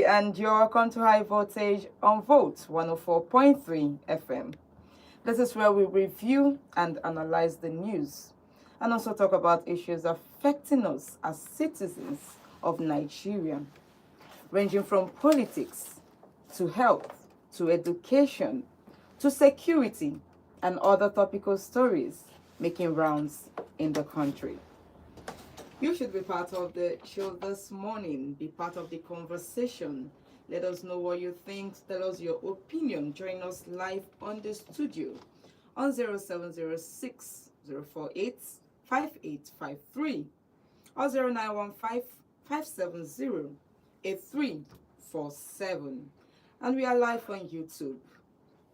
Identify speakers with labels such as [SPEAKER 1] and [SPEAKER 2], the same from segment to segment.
[SPEAKER 1] Lucy, and you're welcome to High Voltage on Volt 104.3 FM. This is where we review and analyze the news and also talk about issues affecting us as citizens of Nigeria, ranging from politics to health to education to security and other topical stories making rounds in the country. You should be part of the show this morning. Be part of the conversation. Let us know what you think. Tell us your opinion. Join us live on the studio on 0706 048 5853 or 0915 570 8347. And we are live on YouTube.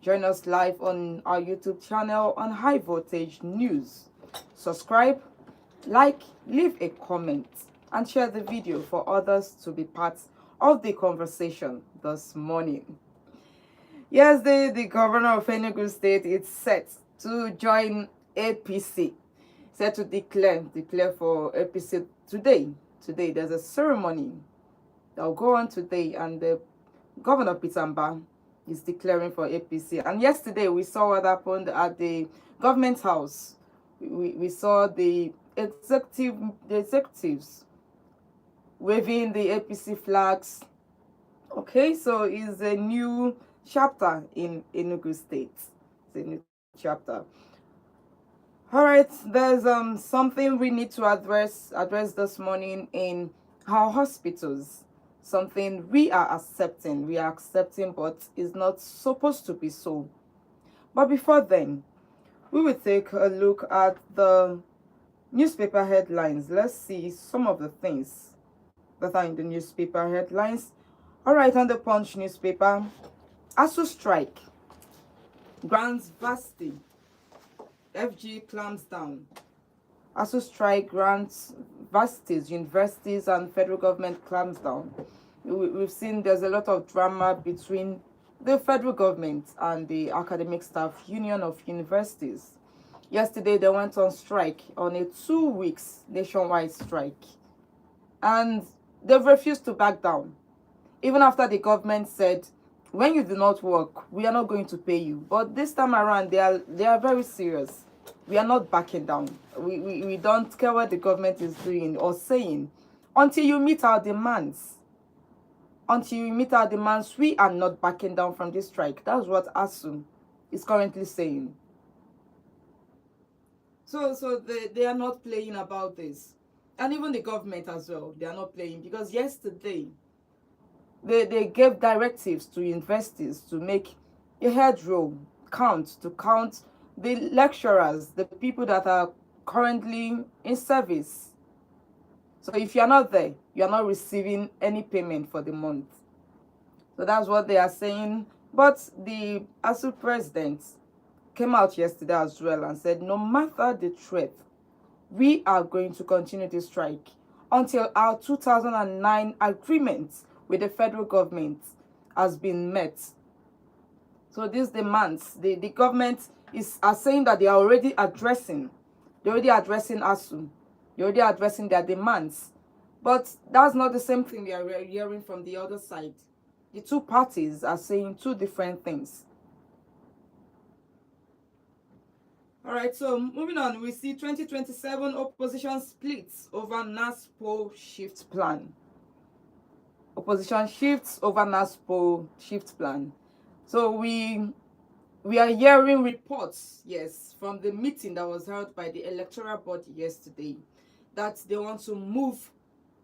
[SPEAKER 1] Join us live on our YouTube channel on High Voltage News. Subscribe, like, leave a comment, and share the video for others to be part of the conversation this morning. Yes, the governor of Enugu State is set to join APC, set to declare for APC today. Today, there's a ceremony that will go on today, and the governor Mbah is declaring for APC. And yesterday, we saw what happened at the government house. We saw the executives waving the APC flags. Okay, so it's a new chapter in Enugu State. It's a new chapter. All right, there's something we need to address this morning in our hospitals. Something we are accepting, but it's not supposed to be so. But before then, we will take a look at the newspaper headlines. Let's see some of the things that are in the newspaper headlines. All right, on the Punch newspaper, ASU strike grants varsity, FG clamps down. ASU strike grants varsities, universities, and federal government clamps down. We've seen there's a lot of drama between the federal government and the Academic Staff Union of Universities. Yesterday, they went on strike, on a 2 weeks nationwide strike. And they've refused to back down. Even after the government said, when you do not work, we are not going to pay you. But this time around, they are very serious. We are not backing down. We don't care what the government is doing or saying. Until you meet our demands. Until you meet our demands, we are not backing down from this strike. That's what ASU is currently saying. So they are not playing about this. And even the government as well, they are not playing. Because yesterday, they gave directives to universities to make a head roll count the lecturers, the people that are currently in service. So if you're not there, you're not receiving any payment for the month. So that's what they are saying. But the ASU president came out yesterday as well and said, no matter the threat, we are going to continue this strike until our 2009 agreement with the federal government has been met. So these demands, the government are saying that they are already addressing ASU. They're already addressing their demands. But that's not the same thing we are hearing from the other side. The two parties are saying two different things. All right, so moving on, we see 2027 opposition splits over NASPO shift plan. Opposition shifts over NASPO shift plan. So we are hearing reports, yes, from the meeting that was held by the electoral body yesterday, that they want to move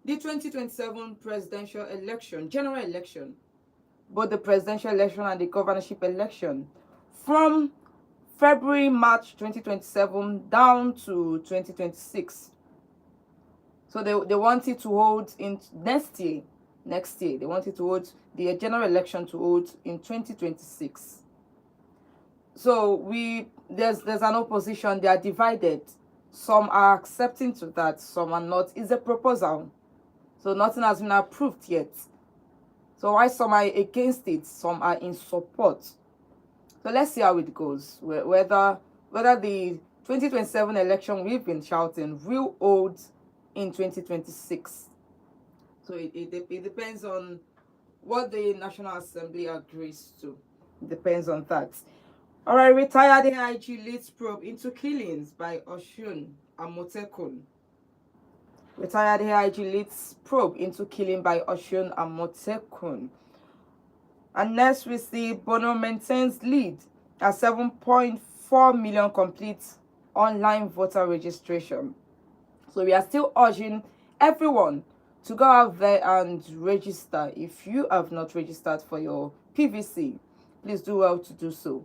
[SPEAKER 1] the 2027 presidential election, general election, both the presidential election and the governorship election, from February, March 2027 down to 2026. So they wanted to hold in next year. They wanted to hold the general election to hold in 2026. So there's an opposition. They are divided. Some are accepting to that, some are not. It's a proposal. So nothing has been approved yet. So while some are against it, some are in support. So let's see how it goes. Whether the 2027 election we've been shouting will hold in 2026. So it depends on what the National Assembly agrees to. Depends on that. All right, retired AIG leads probe into killings by Oshun Amotekun. Retired AIG leads probe into killing by Oshun Amotekun. And next we see Bono maintains lead at 7.4 million complete online voter registration. So we are still urging everyone to go out there and register. If you have not registered for your PVC, please do well to do so.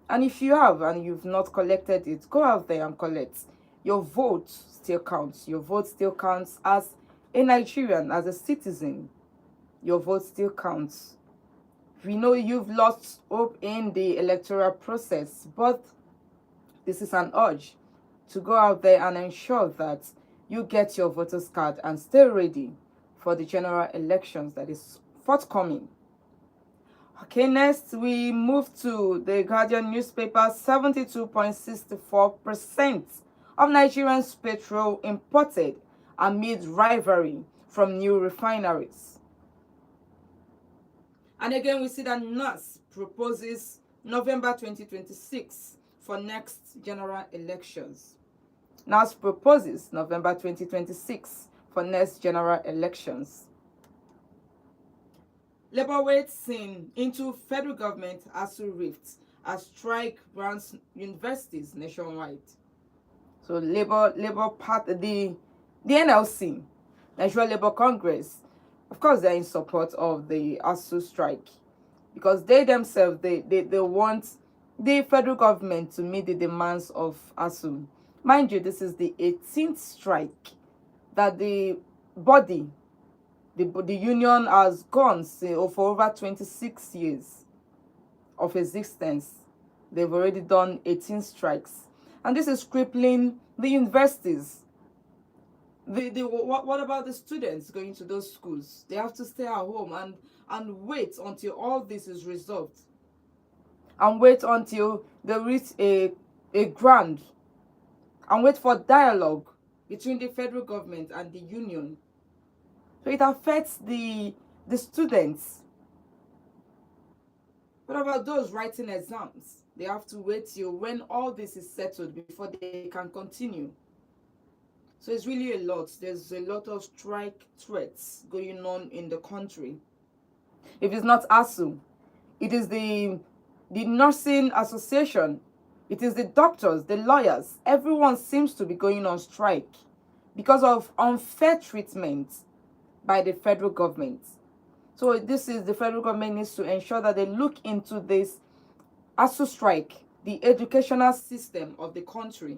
[SPEAKER 1] And if you have and you've not collected it, go out there and collect. Your vote still counts. Your vote still counts as a Nigerian, as a citizen. Your vote still counts. We know you've lost hope in the electoral process, but this is an urge to go out there and ensure that you get your voter's card and stay ready for the general elections that is forthcoming. Okay, next we move to the Guardian newspaper. 72.64% of Nigerians' petrol imported amid rivalry from new refineries. And again, we see that NAS proposes November 2026 for next general elections. NAS proposes November 2026 for next general elections. Labour waits into federal government ASU rifts as strike brands universities nationwide. So Labour Party, the NLC, National Labour Congress, of course they're in support of the ASU strike because they themselves they want the federal government to meet the demands of ASU. Mind you, this is the 18th strike that the body, the union has gone for over 26 years of existence. They've already done 18 strikes. And this is crippling the universities. What about the students going to those schools? They have to stay at home and wait until all this is resolved. And wait until they reach a ground. And wait for dialogue between the federal government and the union. So it affects the students. What about those writing exams? They have to wait till when all this is settled before they can continue. So it's really a lot. There's a lot of strike threats going on in the country. If it's not ASU, it is the nursing association, it is the doctors, the lawyers. Everyone seems to be going on strike because of unfair treatment by the federal government. So this is the federal government needs to ensure that they look into this ASU strike, the educational system of the country.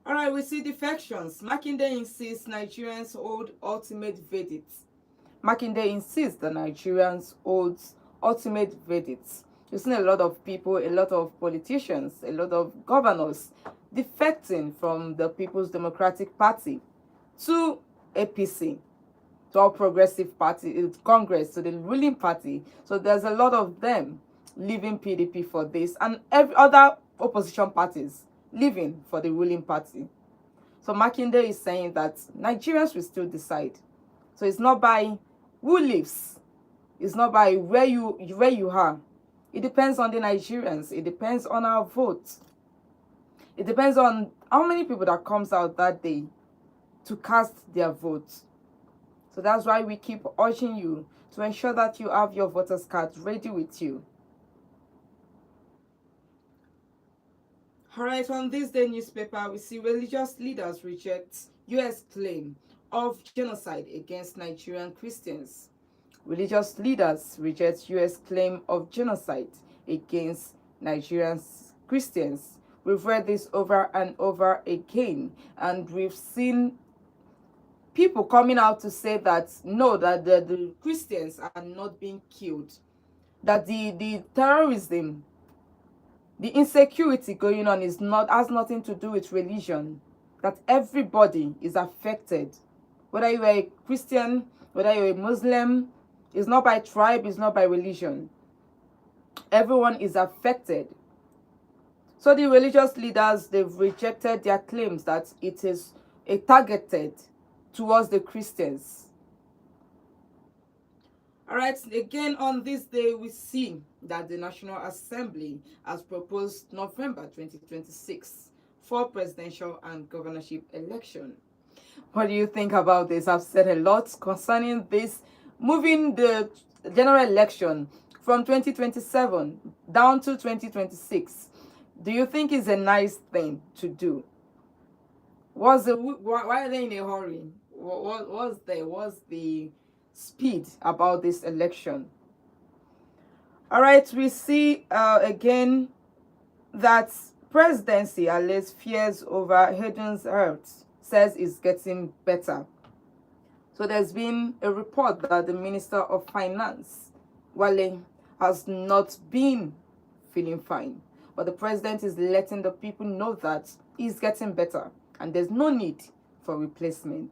[SPEAKER 1] All right, we see defections. Makinde insists Nigerians hold ultimate verdict. Makinde insists that Nigerians hold ultimate verdicts. You've seen a lot of people, a lot of politicians, a lot of governors defecting from the People's Democratic Party to APC, to All Progressive Party, Congress, to the ruling party. So there's a lot of them leaving PDP for this, and every other opposition parties leaving for the ruling party. So Makinde is saying that Nigerians will still decide. So it's not by who lives, it's not by where you are. It depends on the Nigerians. It depends on our vote. It depends on how many people that comes out that day to cast their vote. So that's why we keep urging you to ensure that you have your voter's card ready with you. All right, on this day newspaper, we see religious leaders reject U.S. claim of genocide against Nigerian Christians. Religious leaders reject U.S. claim of genocide against Nigerian Christians. We've read this over and over again, and we've seen people coming out to say that no, that the Christians are not being killed, that the terrorism, the insecurity going on has nothing to do with religion, that everybody is affected. Whether you are a Christian, whether you're a Muslim, it's not by tribe, it's not by religion. Everyone is affected. So the religious leaders, they've rejected their claims that it is targeted towards the Christians. All right, again on this day, we see that the National Assembly has proposed November 2026 for presidential and governorship election. What do you think about this? I've said a lot concerning this, moving the general election from 2027 down to 2026. Do you think it's a nice thing to do? Why are they in a hurry? What's the speed about this election? All right, we see again that presidency allays fears over Hayden's health, says it's getting better. So there's been a report that the Minister of Finance, Wale, has not been feeling fine. But the president is letting the people know that he's getting better and there's no need for replacement.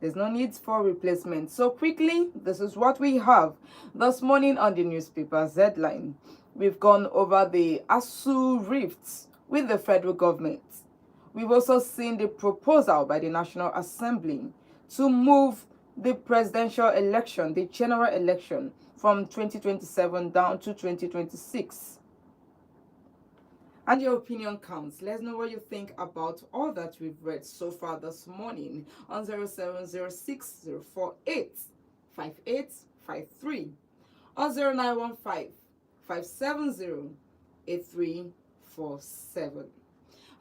[SPEAKER 1] There's no need for replacement. So quickly, this is what we have this morning on the newspaper's headline. We've gone over the ASU rifts with the federal government. We've also seen the proposal by the National Assembly to move the presidential election, the general election, from 2027 down to 2026. And your opinion counts. Let's know what you think about all that we've read so far this morning on 0706 048 5853 or 0915 570 8347.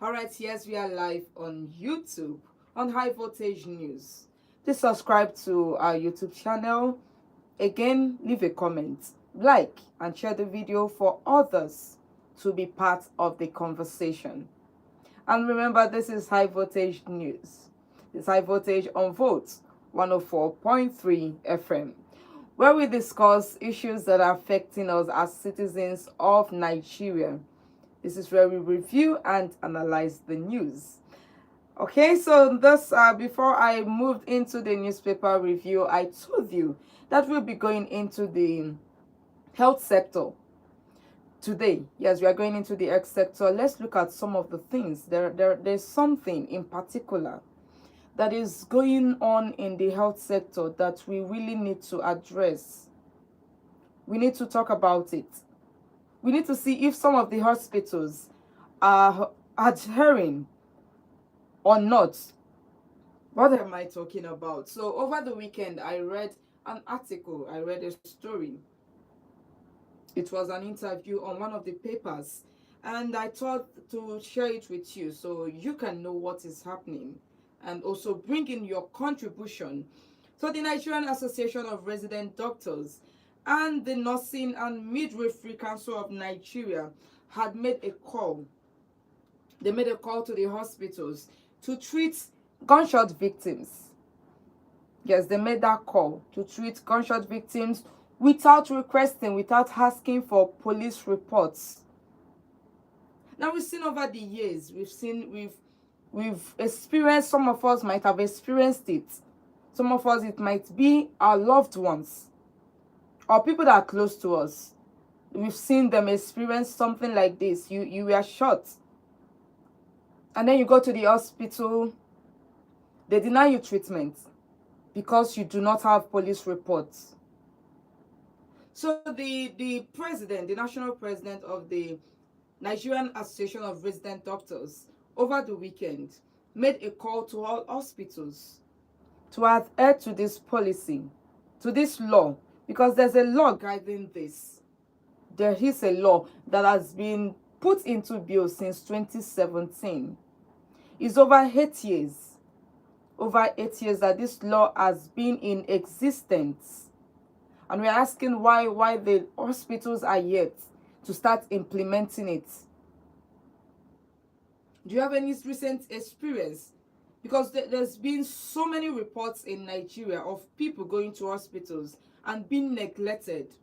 [SPEAKER 1] All right, yes, we are live on YouTube on High Voltage News. Please subscribe to our YouTube channel. Again, leave a comment, like, and share the video for others to be part of the conversation. And remember, this is High Voltage News. It's High Voltage on Volt 104.3 FM, where we discuss issues that are affecting us as citizens of Nigeria. This is where we review and analyze the news. Okay, so this before I moved into the newspaper review, I told you that we'll be going into the health sector today. Yes, we are going into the health sector. Let's look at some of the things. There's something in particular that is going on in the health sector that we really need to address. We need to talk about it. We need to see if some of the hospitals are adhering or not. What am I talking about? So over the weekend, I read an article, I read a story. It was an interview on one of the papers, and I thought to share it with you so you can know what is happening and also bring in your contribution. So the Nigerian Association of Resident Doctors and the Nursing and Midwifery Council of Nigeria had made a call. They made a call to the hospitals to treat gunshot victims. Yes, they made that call to treat gunshot victims without requesting, without asking for police reports. Now we've seen over the years, we've experienced, some of us might have experienced it. Some of us, it might be our loved ones or people that are close to us. We've seen them experience something like this. You were shot, and then you go to the hospital, they deny you treatment because you do not have police reports. So the president, the national president of the Nigerian Association of Resident Doctors, over the weekend made a call to all hospitals to adhere to this policy, to this law, because there's a law guiding this. There is a law that has been put into bill since 2017. It's over 8 years. Over 8 years that this law has been in existence. And we're asking why the hospitals are yet to start implementing it. Do you have any recent experience? Because there's been so many reports in Nigeria of people going to hospitals and being neglected.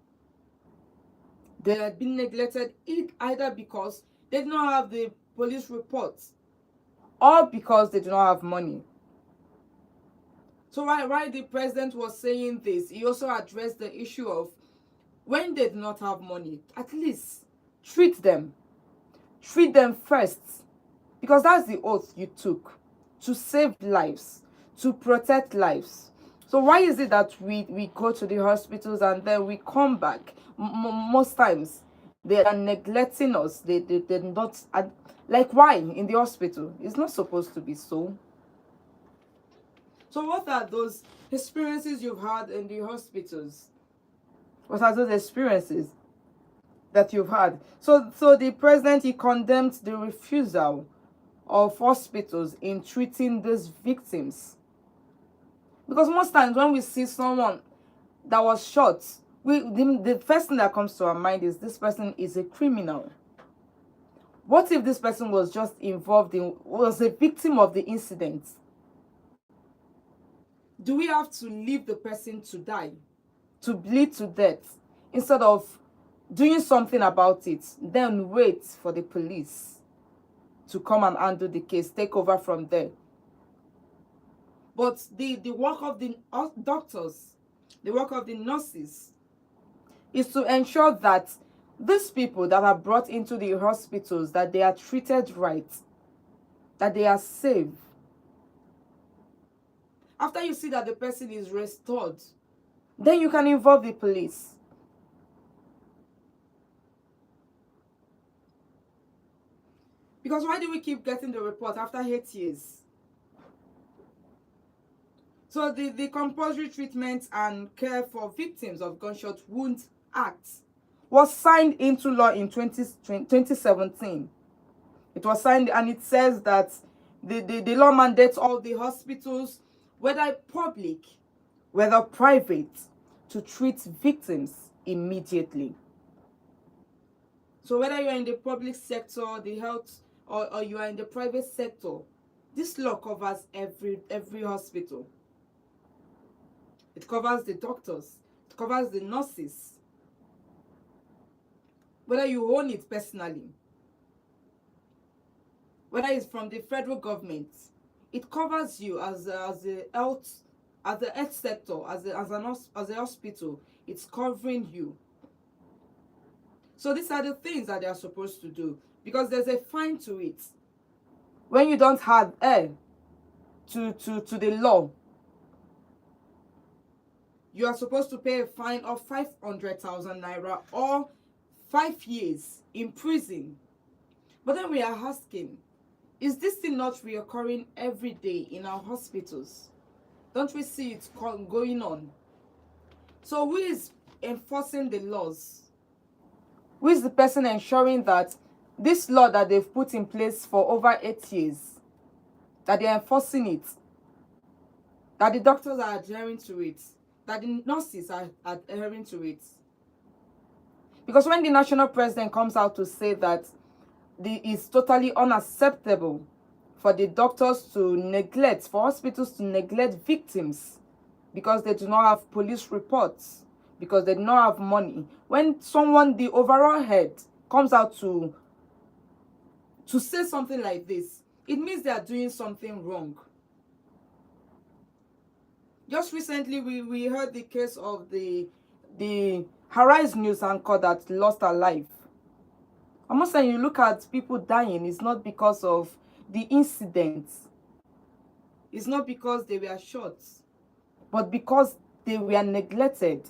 [SPEAKER 1] They have been neglected either because they do not have the police reports or because they do not have money. So while the president was saying this, he also addressed the issue of when they do not have money, at least treat them. Treat them first. Because that's the oath you took, to save lives, to protect lives. So why is it that we go to the hospitals and then we come back? Most times they are neglecting us. They're not, like, why in the hospital? It's not supposed to be so. So what are those experiences you've had in the hospitals? What are those experiences that you've had? So the president, he condemned the refusal of hospitals in treating these victims. Because most times when we see someone that was shot, the first thing that comes to our mind is this person is a criminal. What if this person was just was a victim of the incident? Do we have to leave the person to die, to bleed to death, instead of doing something about it, then wait for the police to come and handle the case, take over from there? But the work of the doctors, the work of the nurses, is to ensure that these people that are brought into the hospitals, that they are treated right, that they are safe. After you see that the person is restored, then you can involve the police. Because why do we keep getting the report after 8 years? So the Compulsory Treatment and Care for Victims of Gunshot Wound Act was signed into law in 2017. It was signed, and it says that the law mandates all the hospitals, whether public, whether private, to treat victims immediately. So whether you're in the public sector, the health, or you are in the private sector, this law covers every hospital. It covers the doctors, it covers the nurses, whether you own it personally, whether it's from the federal government. It covers you as a health sector, as a hospital. It's covering you. So these are the things that they are supposed to do, because there's a fine to it. When you don't have to the law, you are supposed to pay a fine of 500,000 naira or 5 years in prison. But then we are asking, is this thing not reoccurring every day in our hospitals? Don't we see it going on? So who is enforcing the laws? Who is the person ensuring that this law that they've put in place for over 8 years, that they're enforcing it, that the doctors are adhering to it, that the nurses are adhering to it? Because when the national president comes out to say that it's totally unacceptable for the doctors to neglect, for hospitals to neglect victims because they do not have police reports, because they do not have money. When someone, the overall head, comes out to say something like this, it means they are doing something wrong. Just recently, we heard the case of the Arise News anchor that lost her life. I'm not saying you look at people dying, it's not because of the incidents. It's not because they were shot, but because they were neglected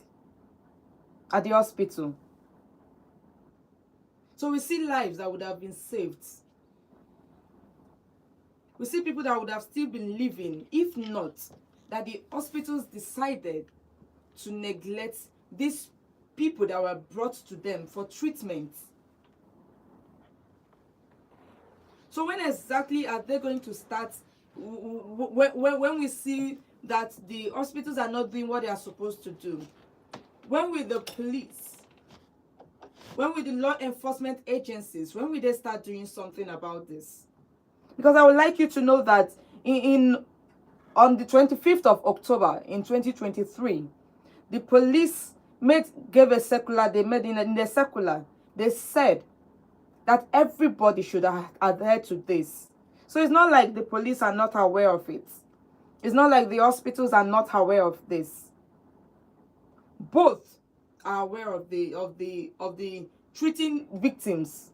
[SPEAKER 1] at the hospital. So we see lives that would have been saved. We see people that would have still been living, if not that the hospitals decided to neglect these people that were brought to them for treatment. So when exactly are they going to start? When we see that the hospitals are not doing what they are supposed to do, when will the police, when will the law enforcement agencies, when will they start doing something about this? Because I would like you to know that on the 25th of October in 2023, the police gave a circular. They made in the circular, they said that everybody should adhere to this. So it's not like the police are not aware of it. It's not like the hospitals are not aware of this. Both are aware of the treating victims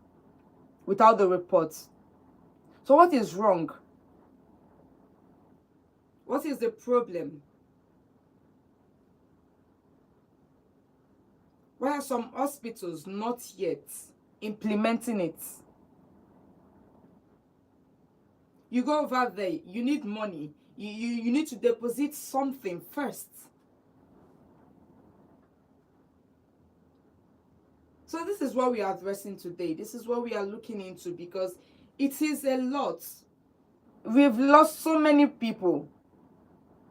[SPEAKER 1] without the reports. So what is wrong? What is the problem? Why are some hospitals not yet implementing it? You go over there, you need money. You need to deposit something first. So this is what we are addressing today. This is what we are looking into, because it is a lot. We've lost so many people.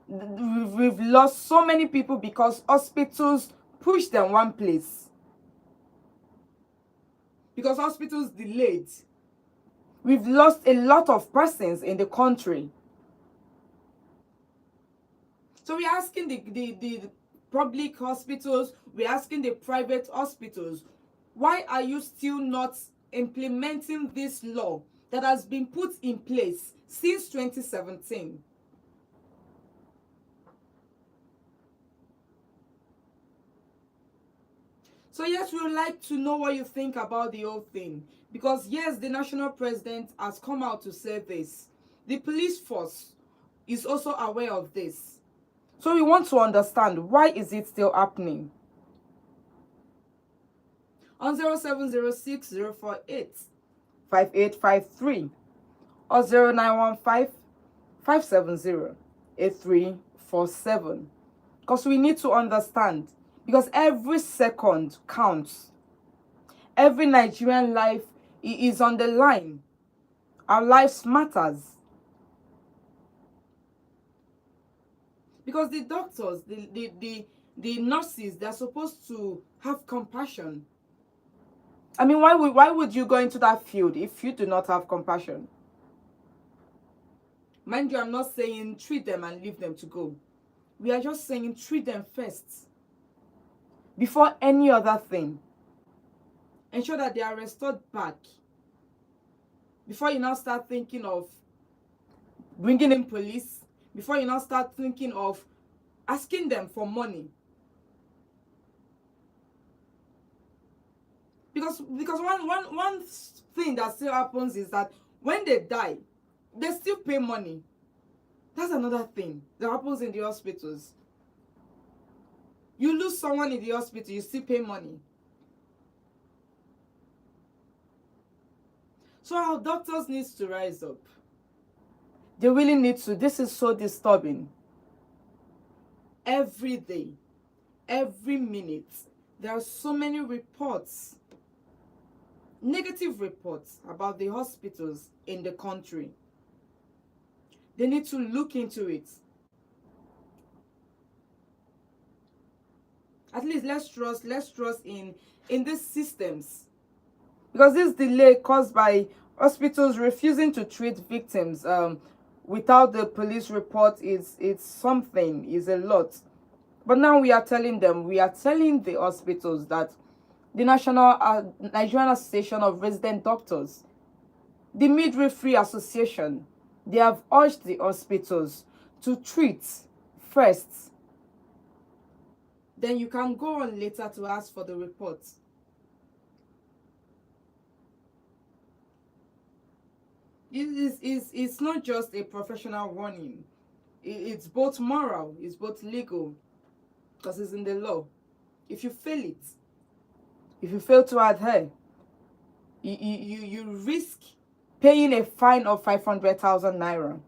[SPEAKER 1] We've lost so many people because hospitals push them one place. Because hospitals delayed. We've lost a lot of persons in the country. So we're asking the public hospitals, we're asking the private hospitals, why are you still not implementing this law that has been put in place since 2017? So yes, we would like to know what you think about the whole thing. Because yes, the national president has come out to say this. The police force is also aware of this. So we want to understand, why is it still happening? On 0706 048 5853 or 0915 570 8347. Because we need to understand, because every second counts. Every Nigerian life is on the line. Our lives matters. Because the doctors, the nurses, they're supposed to have compassion. I mean, why would you go into that field if you do not have compassion? Mind you, I'm not saying treat them and leave them to go. We are just saying treat them first. Before any other thing. Ensure that they are restored back. Before you now start thinking of bringing in police. Before you now start thinking of asking them for money. Because one thing that still happens is that when they die, they still pay money. That's another thing that happens in the hospitals. You lose someone in the hospital, you still pay money. So our doctors need to rise up. They really need to. This is so disturbing. Every day, every minute, there are so many reports, negative reports about the hospitals in the country. They need to look into it. At least let's trust in these systems. Because this delay caused by hospitals refusing to treat victims without the police report is something, is a lot. But now we are telling the hospitals that the Nigerian Association of Resident Doctors, the Midwifery Association, they have urged the hospitals to treat first. Then you can go on later to ask for the report. It's not just a professional warning. It's both moral, it's both legal, because it's in the law. If you fail it, if you fail to adhere, you risk paying a fine of 500,000 naira.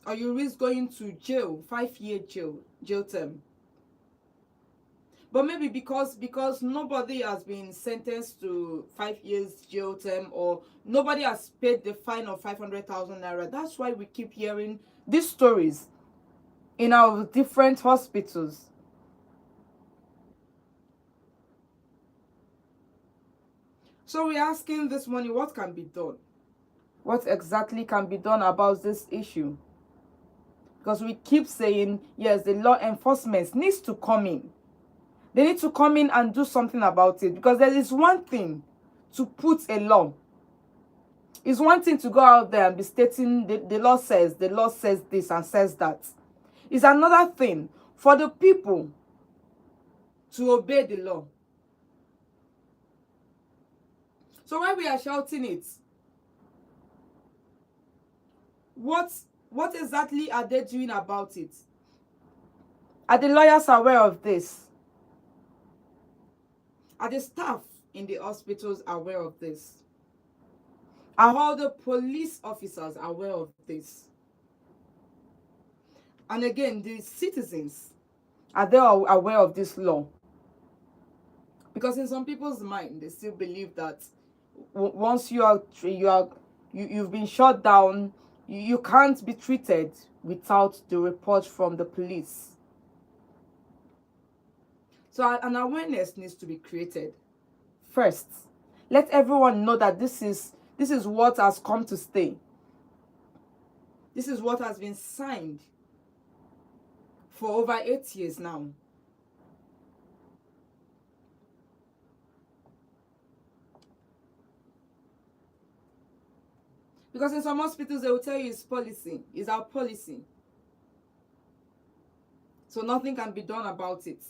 [SPEAKER 1] Or you risk going to jail, 5-year jail term. But maybe because nobody has been sentenced to 5 years jail term, or nobody has paid the fine of 500,000 naira. That's why we keep hearing these stories in our different hospitals. So we're asking this morning, what can be done? What exactly can be done about this issue? Because we keep saying, yes, the law enforcement needs to come in. They need to come in and do something about it. Because there is one thing to put a law. It's one thing to go out there and be stating the law says this and says that. It's another thing for the people to obey the law. So when we are shouting it, what exactly are they doing about it? Are the lawyers aware of this? Are the staff in the hospitals aware of this? Are all the police officers aware of this? And again, the citizens, are they aware of this law? Because in some people's mind, they still believe that once you've been shut down, you can't be treated without the report from the police. So an awareness needs to be created. First, let everyone know that this is what has come to stay. This is what has been signed for over 8 years now. Because in some hospitals, they will tell you it's policy, it's our policy. So nothing can be done about it.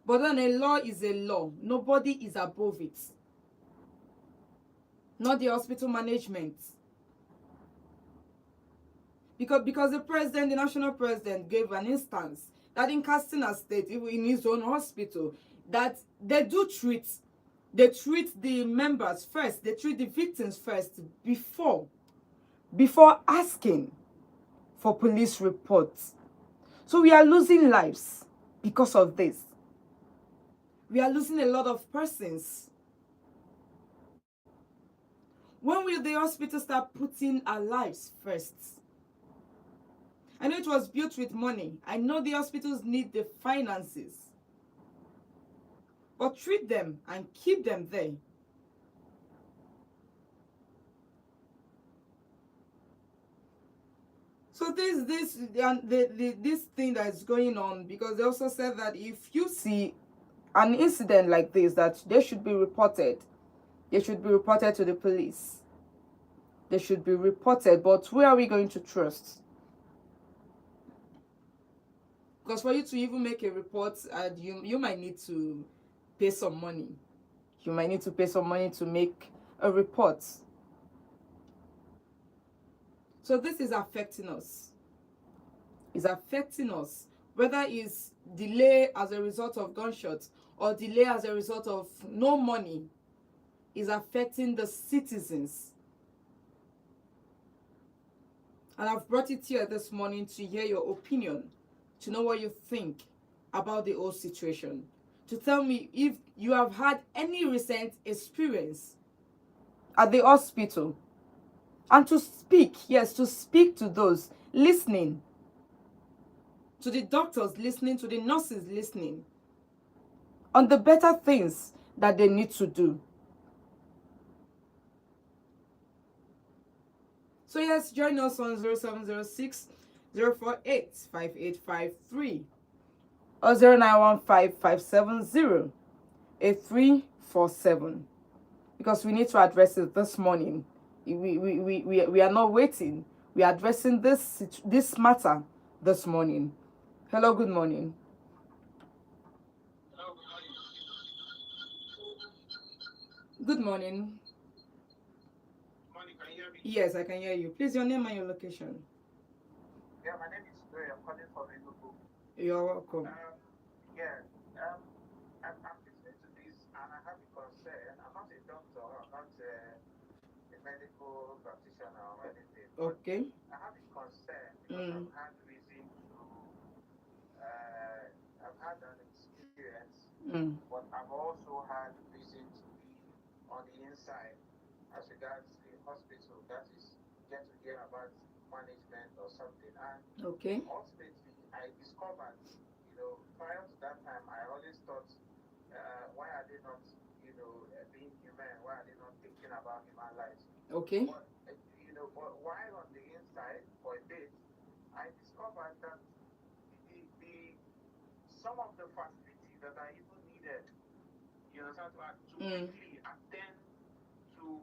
[SPEAKER 1] But then a law is a law. Nobody is above it. Not the hospital management. Because the president, the national president, gave an instance that in Katsina State, even in his own hospital, that they treat the members first, they treat the victims first before asking for police reports. So we are losing lives because of this. We are losing a lot of persons. When will the hospital start putting our lives first? I know it was built with money. I know the hospitals need the finances. But treat them and keep them there. So this thing that is going on, because they also said that if you see an incident like this, that they should be reported. They should be reported to the police. They should be reported. But where are we going to trust? Because for you to even make a report, you might need to pay some money. You might need to pay some money to make a report. So this is affecting us. It's affecting us. Whether it's delay as a result of gunshots or delay as a result of no money, is affecting the citizens. And I've brought it here this morning to hear your opinion, to know what you think about the whole situation, to tell me if you have had any recent experience at the hospital, and to speak to those listening, to the doctors listening, to the nurses listening, on the better things that they need to do. So yes, join us on 0706 048 5853 or 0915 570 8347, because we need to address it this morning. We are not waiting. We are addressing this matter this morning. Hello, good morning. Good morning.
[SPEAKER 2] Morning, can you hear me?
[SPEAKER 1] Yes, I can hear you. Please, your name and your location.
[SPEAKER 2] Yeah, my name is Ray. I'm calling from Enugu.
[SPEAKER 1] You're welcome.
[SPEAKER 2] Yeah, I'm listening to this and I have a concern. I'm not a doctor, I'm not a medical practitioner or anything.
[SPEAKER 1] Okay.
[SPEAKER 2] I have a concern because I've had an experience, but I've also had reason to be on the inside as regards the hospital. That is, get to hear about management or something. And
[SPEAKER 1] Okay.
[SPEAKER 2] ultimately, I discovered, prior to that time, I always thought, why are they not, being human? Why are they not thinking about human lives?
[SPEAKER 1] Okay.
[SPEAKER 2] But while on the inside, for a bit, I discovered that some of the facilities that are even needed, to quickly attend to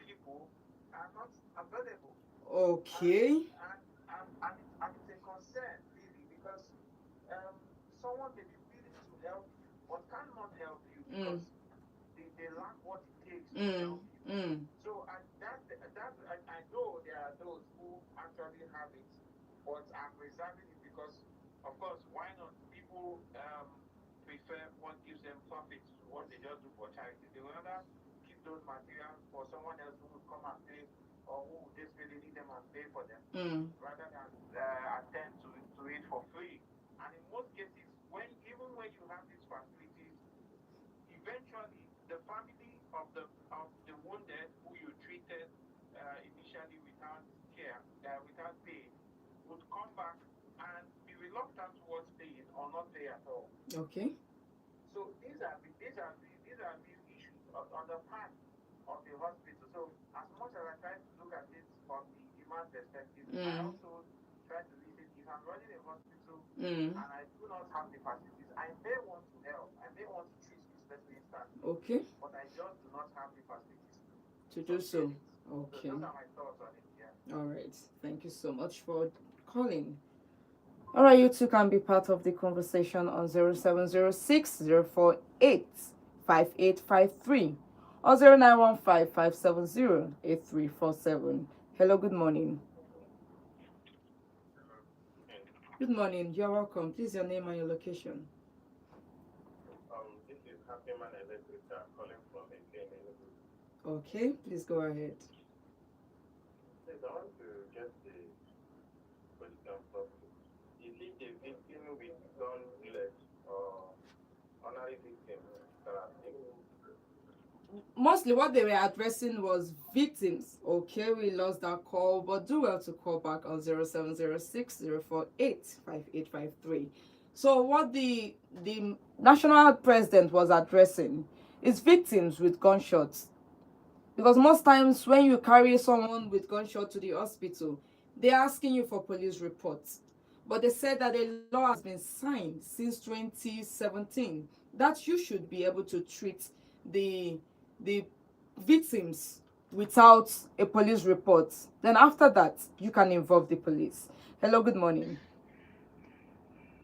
[SPEAKER 2] people are not available.
[SPEAKER 1] Okay.
[SPEAKER 2] And it's a concern, really, because someone may be willing to help you, but cannot help you because they lack what it takes to help you. So I know there are those who actually have it, but I'm reserving it because, of course, why not? People prefer what gives them profit do for charity. They would rather keep those materials for someone else who would come and pay, or who would desperately need them and pay for them, rather than attend to it for free. And in most cases, even when you have these facilities, eventually the family of the wounded who you treated initially without care, without pay, would come back and be reluctant towards paying or not pay at all.
[SPEAKER 1] Okay.
[SPEAKER 2] So these issues on the part of the hospital. So as much as I try to look at it from the human perspective, I also try to listen. If I'm running a hospital and I do not have the facilities, I may want to help. I may want to treat this person instantly.
[SPEAKER 1] Okay.
[SPEAKER 2] But I just do not have the facilities
[SPEAKER 1] To do so. Okay.
[SPEAKER 2] So those are my thoughts on it. Yeah.
[SPEAKER 1] All right. Thank you so much for calling. All right, you two can be part of the conversation on 0706 048 5853 or 0915 570 8347. Hello, good morning. Good morning. You're welcome. Please, your name and your location.
[SPEAKER 2] This is Happy Man Electric calling from again.
[SPEAKER 1] Okay, please go ahead.
[SPEAKER 2] Yes, I want to get the question properly. Is it the victim with gun bullet or honorary victim that are
[SPEAKER 1] Mostly what they were addressing was victims. Okay, we lost that call, but do well to call back on 0706 048 5853. So what the national president was addressing is victims with gunshots. Because most times when you carry someone with gunshot to the hospital, they're asking you for police reports. But they said that a law has been signed since 2017 that you should be able to treat the victims without a police report. Then after that, you can involve the police. Hello, good morning.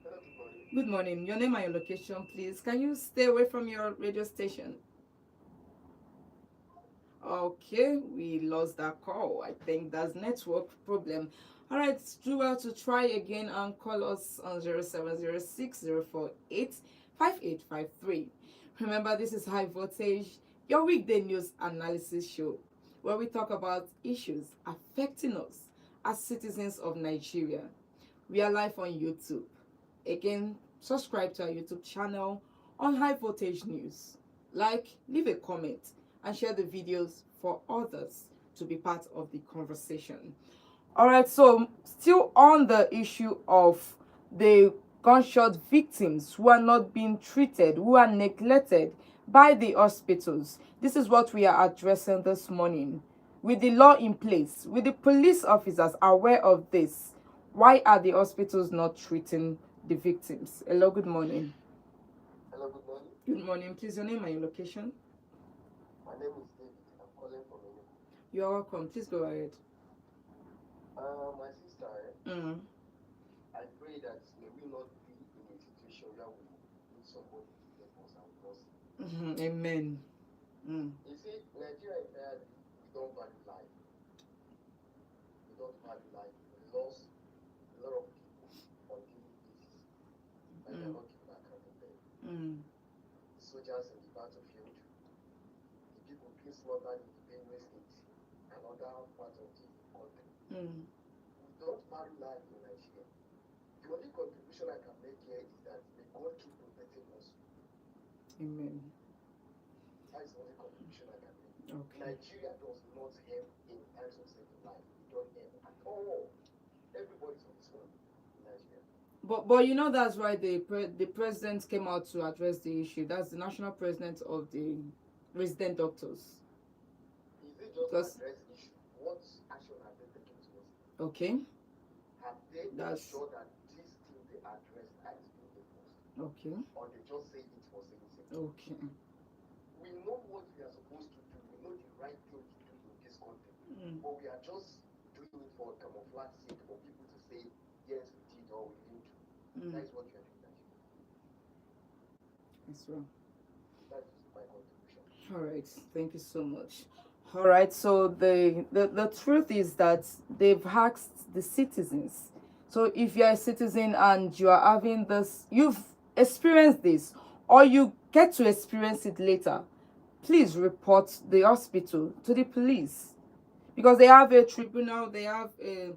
[SPEAKER 2] Hello, good morning.
[SPEAKER 1] Good morning. Your name and your location, please. Can you stay away from your radio station? Okay, we lost that call. I think that's network problem. All right, do well to try again and call us on 0706 048 5853. Remember, this is High Voltage, your weekday news analysis show, where we talk about issues affecting us as citizens of Nigeria. We are live on YouTube. Again, subscribe to our YouTube channel on High Voltage News. Like, leave a comment, and share the videos for others to be part of the conversation. All right, so still on the issue of the gunshot victims who are not being treated, who are neglected by the hospitals. This is what we are addressing this morning. With the law in place, with the police officers aware of this, why are the hospitals not treating the victims? Hello, good morning.
[SPEAKER 2] Hello, good morning.
[SPEAKER 1] Good morning. Please, your name and your location.
[SPEAKER 2] My name is David. I'm calling from Enugu.
[SPEAKER 1] You're welcome. Please go ahead.
[SPEAKER 2] My sister, I pray that may we not be in a situation where we need somebody to help us and us.
[SPEAKER 1] Amen.
[SPEAKER 2] You see, Nigeria entirely, we don't value life. We don't value life. We lost a lot of people on daily basis. And they're not given account of them. Soldiers in the battlefield, the people being slaughtered in the Benue State and other parts of the country. We don't value life in Nigeria. The only contribution I can make here is that may God keep protecting us.
[SPEAKER 1] Amen.
[SPEAKER 2] That is the only contribution I can make.
[SPEAKER 1] Okay.
[SPEAKER 2] Nigeria does not help in times of saving life. We don't help at all. Everybody's on this one in Nigeria.
[SPEAKER 1] But you know that's why the president came out to address the issue. That's the national president of the resident doctors.
[SPEAKER 2] Is it just address issue? What action have they taken towards it?
[SPEAKER 1] Okay.
[SPEAKER 2] Have they made sure that this thing they address is being enforced?
[SPEAKER 1] Okay.
[SPEAKER 2] Or they just say it for saying it?
[SPEAKER 1] Okay.
[SPEAKER 2] We know what we are supposed to do. We know the right thing to do in this country. But we are just doing it for camouflage sake for people to say, yes, we did or we didn't do. That is what we are doing.
[SPEAKER 1] As well.
[SPEAKER 2] That is my contribution.
[SPEAKER 1] All right. Thank you so much. All right. So the truth is that they've asked the citizens. So if you're a citizen and you are having this, you've experienced this, or you get to experience it later, please report the hospital to the police, because they have a tribunal. They have a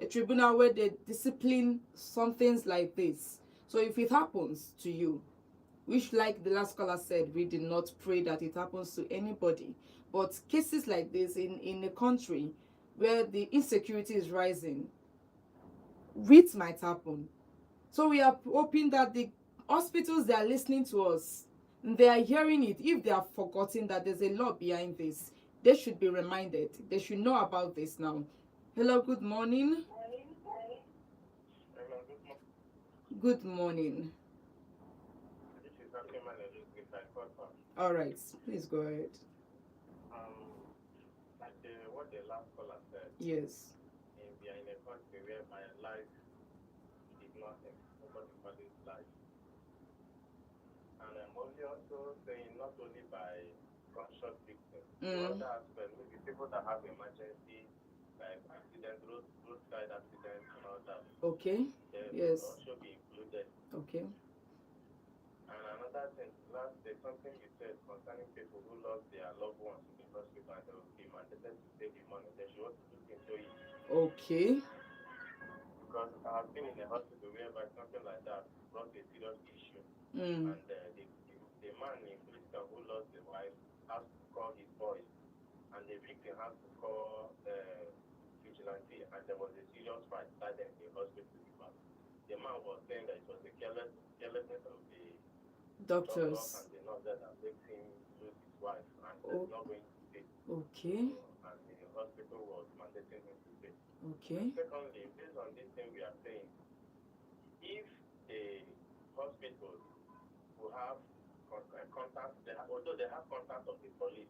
[SPEAKER 1] tribunal where they discipline some things like this. So if it happens to you, which, like the last caller said, we did not pray that it happens to anybody, but cases like this in a country where the insecurity is rising, it might happen. So we are hoping that the hospitals, they are listening to us, they are hearing it. If they have forgotten that there's a law behind this, they should be reminded. They should know about this now. Hello, good morning.
[SPEAKER 2] Hello, good morning.
[SPEAKER 1] Good morning.
[SPEAKER 2] This is Hakim Elizabeth. I called back.
[SPEAKER 1] All right, please go ahead.
[SPEAKER 2] Like what the last caller said,
[SPEAKER 1] Yes.
[SPEAKER 2] we are in a country where my life is nothing. Nobody values life. And I'm only also saying not only by gunshot victims, the other aspect, maybe people that have emergency, like accident, roadside accidents and all that,
[SPEAKER 1] Okay.
[SPEAKER 2] they
[SPEAKER 1] Yes.
[SPEAKER 2] will also be included.
[SPEAKER 1] Okay.
[SPEAKER 2] And another thing, last day, something you said concerning people who lost their loved ones in the hospital and they will be mandated to pay the money. They should also look into it.
[SPEAKER 1] Okay.
[SPEAKER 2] Because I have been in a hospital whereby something like that brought a serious issue.
[SPEAKER 1] Mm.
[SPEAKER 2] And the man in Bristol who lost the wife has to call his boys. And the victim has to call vigilante. And there was a serious fight started in the hospital because the man was saying that it was the carelessness of the doctors
[SPEAKER 1] Doctors.
[SPEAKER 2] and the nurse that makes him lose his wife, and
[SPEAKER 1] Oh.
[SPEAKER 2] he's not going to pay.
[SPEAKER 1] Okay.
[SPEAKER 2] And the hospital was mandating him to pay.
[SPEAKER 1] Okay.
[SPEAKER 2] Secondly, based on this thing we are saying, if the hospital will have contact, although they have contact of the police,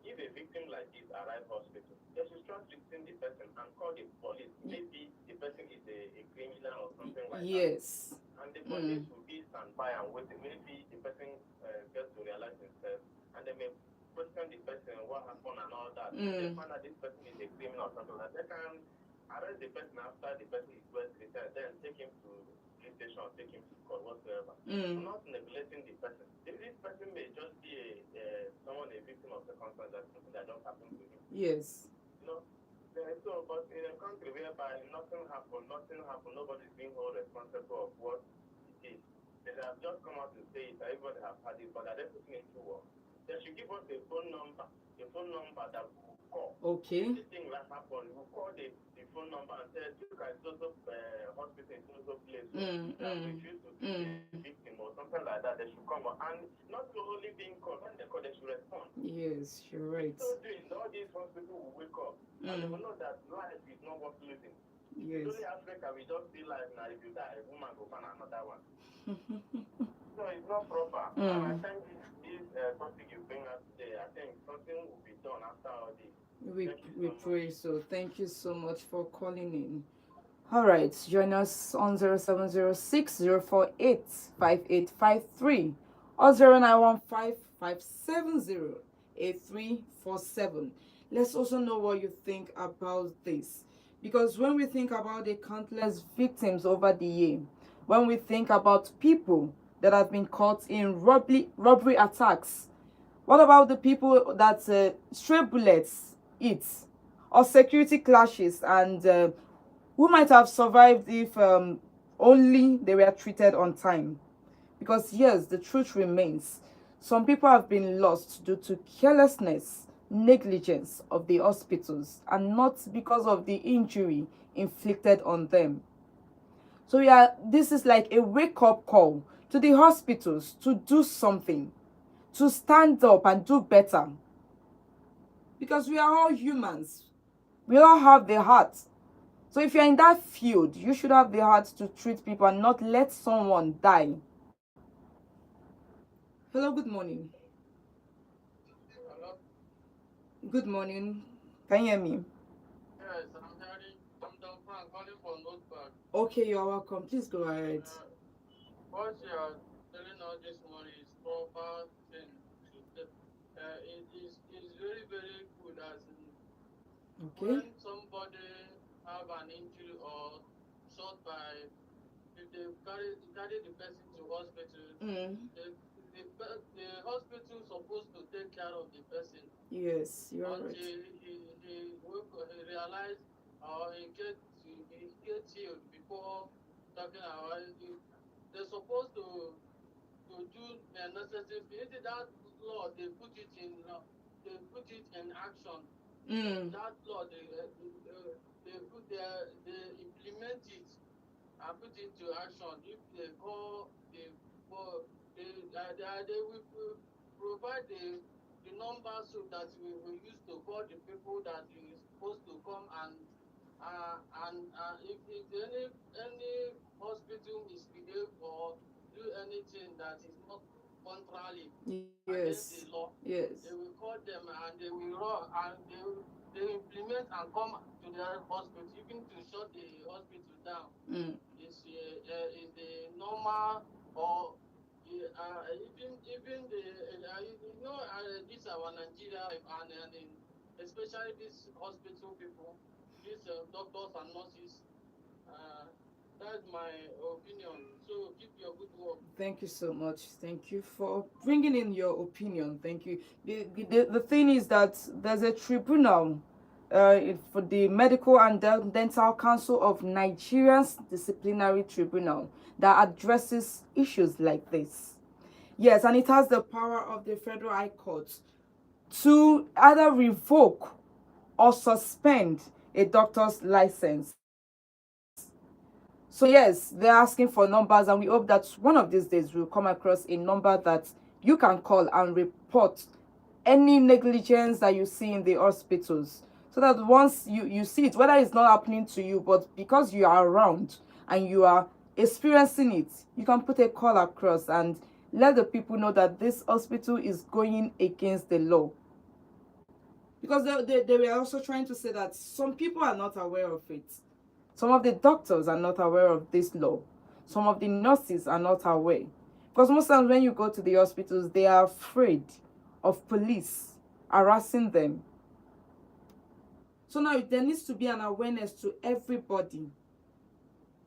[SPEAKER 2] if a victim like this arrive hospital, they should start treating the person and call the police. Maybe the person is a criminal or something like that.
[SPEAKER 1] Yes.
[SPEAKER 2] And the police will be standby and waiting. Maybe the person gets to realize himself, and they may question the person what happened and all that. If they find out this person is a criminal or something like that, they can arrest the person after the person is well treated, then take him to police station or take him to court, whatsoever. Not neglecting the person. This person may just be someone, a victim of circumstance, that something that just happened to him.
[SPEAKER 1] Yes.
[SPEAKER 2] You know, so, but in a country whereby nothing happened, nobody's being held responsible of what it is. They have just come out to say it, everybody have had it, but are they putting it to work? They should give us a phone number that we will call.
[SPEAKER 1] Okay.
[SPEAKER 2] If the thing like happened, we will call the phone number and say, look at so hospital in so place that refuse to treat a victim or something like that. They should come out. And not only being called, when they call, they should respond.
[SPEAKER 1] Yes, you're right.
[SPEAKER 2] So doing, all these hospitals will wake up and they will know that life is not worth losing.
[SPEAKER 1] Yes.
[SPEAKER 2] Only Africa, we just feel like now if you die, a woman will find another one. So it's not proper. And I think this topic you bring up today, I think something will be done after all this.
[SPEAKER 1] We pray so. Thank you so much for calling in. All right, join us on 0706 or 0915 Let's also know what you think about this. Because when we think about the countless victims over the year, when we think about people that have been caught in robbery attacks, what about the people that stray bullets hit, or security clashes, and who might have survived if only they were treated on time? Because yes, the truth remains, some people have been lost due to carelessness, negligence of the hospitals, and not because of the injury inflicted on them. So yeah, this is like a wake-up call to the hospitals to do something, to stand up and do better. Because we are all humans. We all have the heart. So if you're in that field, you should have the heart to treat people and not let someone die. Hello, good morning.
[SPEAKER 2] Hello?
[SPEAKER 1] Good morning. Can you hear me?
[SPEAKER 2] Yes, I'm hearing. I'm Don Frank calling for Notepad.
[SPEAKER 1] Okay, you're welcome. Please go ahead.
[SPEAKER 2] What you are telling us this morning is proper thing to it is very, very good as in
[SPEAKER 1] Okay.
[SPEAKER 2] when somebody have an injury or shot by, if they carry the person to hospital, they
[SPEAKER 3] the hospital supposed to take care of the person
[SPEAKER 1] Yes, you're
[SPEAKER 3] until
[SPEAKER 1] right.
[SPEAKER 3] he realize or he get healed before talking about it. They're supposed to do the necessary things. That law they put it in action.
[SPEAKER 1] Mm.
[SPEAKER 3] That law they implement it and put it to action. If they call they will provide the number so that we will use to call the people that is supposed to come and if any hospital misbehave or do anything that is not contrary
[SPEAKER 1] Yes.
[SPEAKER 3] against the law,
[SPEAKER 1] Yes.
[SPEAKER 3] they will call them and they will run and they will implement and come to the hospital even to shut the hospital down
[SPEAKER 1] Mm.
[SPEAKER 3] is the normal or even the this our Nigeria and in, especially these hospital people, these doctors and nurses. Uh, that's my opinion. So keep your good work.
[SPEAKER 1] Thank you so much. Thank you for bringing in your opinion. Thank you. The thing is that there's a tribunal for the Medical and Dental Council of Nigeria's disciplinary tribunal that addresses issues like this. Yes, and it has the power of the Federal High Court to either revoke or suspend a doctor's license. So yes, they're asking for numbers, and we hope that one of these days we'll come across a number that you can call and report any negligence that you see in the hospitals. So that once you see it, whether it's not happening to you, but because you are around and you are experiencing it, you can put a call across and let the people know that this hospital is going against the law. Because they were also trying to say that some people are not aware of it. Some of the doctors are not aware of this law. Some of the nurses are not aware. Because most times when you go to the hospitals, they are afraid of police harassing them. So now there needs to be an awareness to everybody,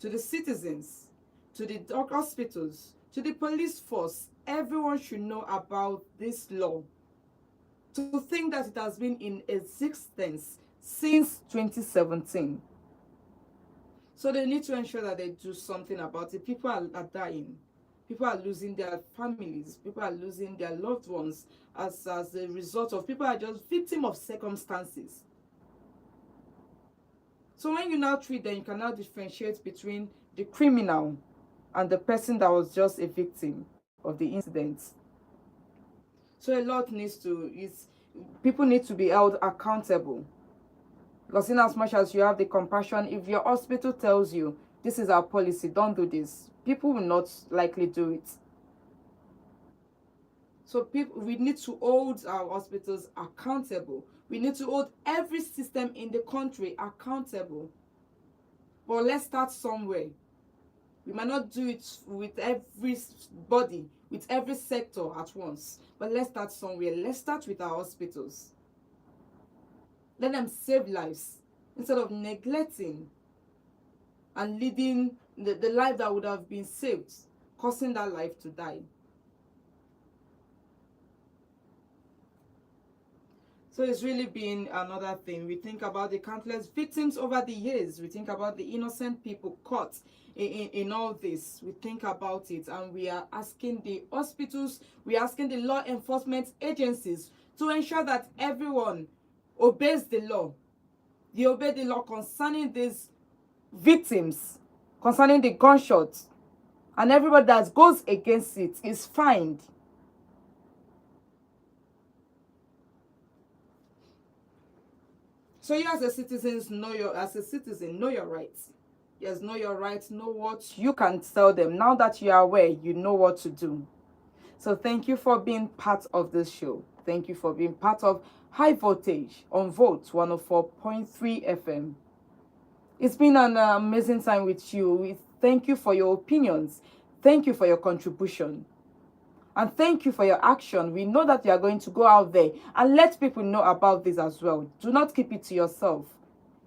[SPEAKER 1] to the citizens, to the hospitals, to the police force. Everyone should know about this law. To think that it has been in existence since 2017. So they need to ensure that they do something about it. People are dying. People are losing their families. People are losing their loved ones as a result of people are just victim of circumstances. So when you now treat them, you can now differentiate between the criminal and the person that was just a victim of the incident. So a lot needs to is people need to be held accountable. Because in as much as you have the compassion, if your hospital tells you this is our policy, don't do this, people will not likely do it. So we need to hold our hospitals accountable. We need to hold every system in the country accountable. But let's start somewhere. We might not do it with everybody, with every sector at once. But let's start somewhere. Let's start with our hospitals. Let them save lives instead of neglecting and leading the life that would have been saved, causing that life to die. So it's really been another thing. We think about the countless victims over the years. We think about the innocent people caught in all this. We think about it and we are asking the hospitals, we are asking the law enforcement agencies to ensure that everyone obeys the law. They obey the law concerning these victims, concerning the gunshots, and everybody that goes against it is fined. So you as a citizen know your rights. Yes, know your rights, know what you can tell them. Now that you are aware, you know what to do. So thank you for being part of this show. Thank you for being part of High Voltage on Volt 104.3 FM. It's been an amazing time with you. We thank you for your opinions. Thank you for your contribution. And thank you for your action. We know that you are going to go out there and let people know about this as well. Do not keep it to yourself.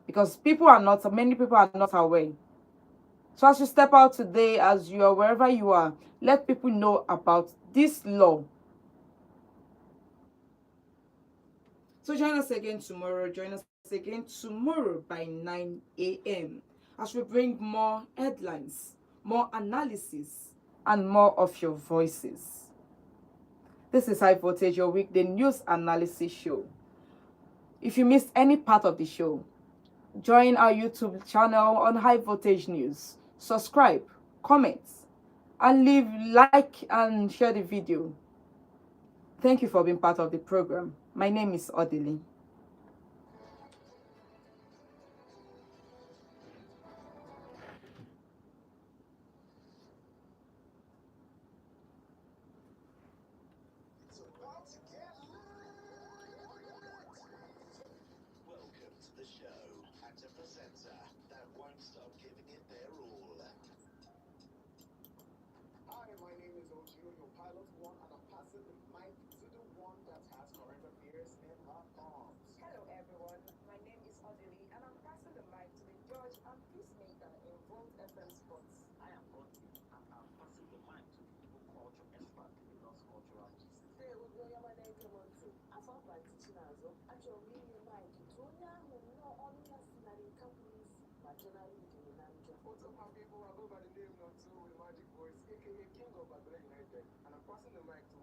[SPEAKER 1] Because many people are not aware. So as you step out today, as you are wherever you are, let people know about this law. So join us again tomorrow. Join us again tomorrow by 9 a.m. as we bring more headlines, more analysis, and more of your voices. This is High Voltage, your weekday news analysis show. If you missed any part of the show, join our YouTube channel on High Voltage News. Subscribe, comment, and leave like and share the video. Thank you for being part of the program. My name is Odili.
[SPEAKER 4] Welcome to the show and a presenter that won't stop giving it their all. Hi, my name is Ojo, your pilot one, and I'm passing the mic to the one that has current affairs in her arms.
[SPEAKER 5] Hello everyone, my name is Odili and I'm passing the mic to the judge and peacemaker in Volt FM Sports.
[SPEAKER 6] I am Godwin and I'm passing the mic to the Igbo culture expert in Lagos Cultural Gist.
[SPEAKER 5] Hey, Ugoyama Nekemonte. Afọ Akwati Chinazo, achọrọ m inye Mike to onye ahụ nnọọ ọnụ ya si na nka pụrụ isi ma jenarị dị na njọ.
[SPEAKER 4] What's up, my people? I go by the name Nonto, the magic voice, aka King of Badore United, and I'm passing the mic to